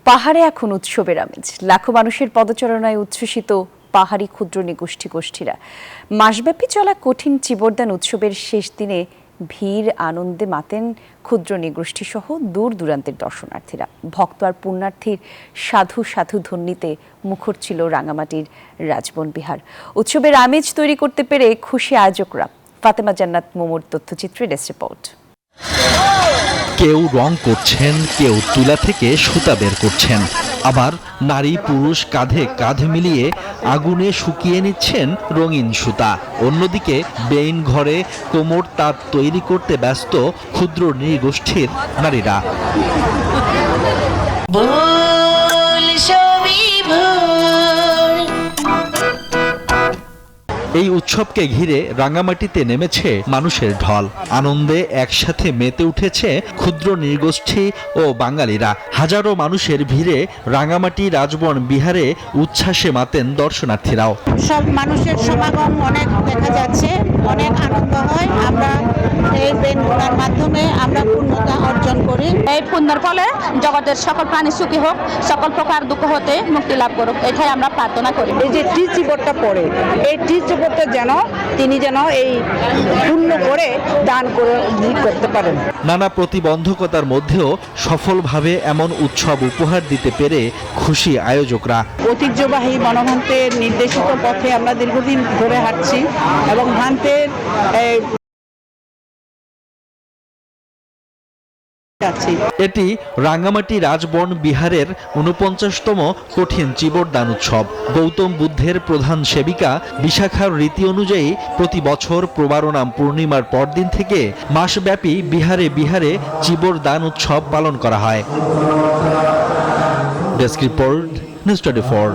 পাহাড়ে এখন উৎসবের আমেজ। লাখো মানুষের পদচারণায় উচ্ছ্বসিত পাহাড়ি ক্ষুদ্র গোষ্ঠীরা। মাসব্যাপী চলা কঠিন চিবরদান উৎসবের শেষ দিনে ভিড় আনন্দে মাতেন ক্ষুদ্র নৃগোষ্ঠী সহ দূর দূরান্তের দর্শনার্থীরা। ভক্ত আর পুণ্যার্থীর সাধু সাধু ধ্বনিতে মুখর ছিল রাঙামাটির রাজবন বিহার। উৎসবের আমেজ তৈরি করতে পেরে খুশি আয়োজকরা। ফাতেমা জান্নাত মোমোর তথ্যচিত্রে ডেস্ক রিপোর্ট। কেউ রং করছেন, কেউ তুলা থেকে সুতা বের করছেন, আবার নারী পুরুষ কাঁধে কাঁধ মিলিয়ে আগুনে শুকিয়ে নিচ্ছেন রঙিন সুতা। অন্যদিকে বেইন ঘরে কোমর তাঁত তৈরি করতে ব্যস্ত ক্ষুদ্র নৃগোষ্ঠীর নারীরা। এই উৎসবকে ঘিরে রাঙামাটিতে নেমেছে মানুষের ঢল। আনন্দে একসাথে মেতে উঠেছে ক্ষুদ্র নৃগোষ্ঠী ও বাঙালিরা। হাজারো মানুষের ভিড়ে রাঙামাটি রাজবন বিহারে উচ্ছ্বাসে মাতেন দর্শনার্থীরাও। সব মানুষের সমাগম অনেক দেখা যাচ্ছে, অনেক আনন্দ হয়। আমরা এই বেনগুলোর মাধ্যমে আমরা পূর্ণতা অর্জন করি। এই পুণ্যের ফলে জগতের সকল প্রাণী সুখী হোক, সকল প্রকার দুঃখ হতে মুক্তি লাভ করুক, এটাই আমরা প্রার্থনা করি। এই যে ত্রিচিবরটা পড়ে, এই ত্রিচিবরটা তিনি যেন এই পূর্ণ করে দান করতে পারেন। নানা প্রতিবন্ধকতার মধ্যেও সফলভাবে এমন উৎসব উপহার দিতে পেরে খুশি আয়োজকরা। ঐতিহ্যবাহী মনোভ্রান্তের নির্দেশিত পথে আমরা দীর্ঘদিন ধরে হাঁটছি এবং ভ্রান্তের এটি রাঙামাটি রাজবন বিহারের ৪৯তম কঠিন চিবরদান উৎসব। গৌতম বুদ্ধের প্রধান সেবিকা বিশাখার রীতি অনুযায়ী প্রতি বছর প্রবারণাম পূর্ণিমার পরদিন থেকে মাসব্যাপী বিহারে বিহারে চিবরদান উৎসব পালন করা হয়। Desk report, news 24।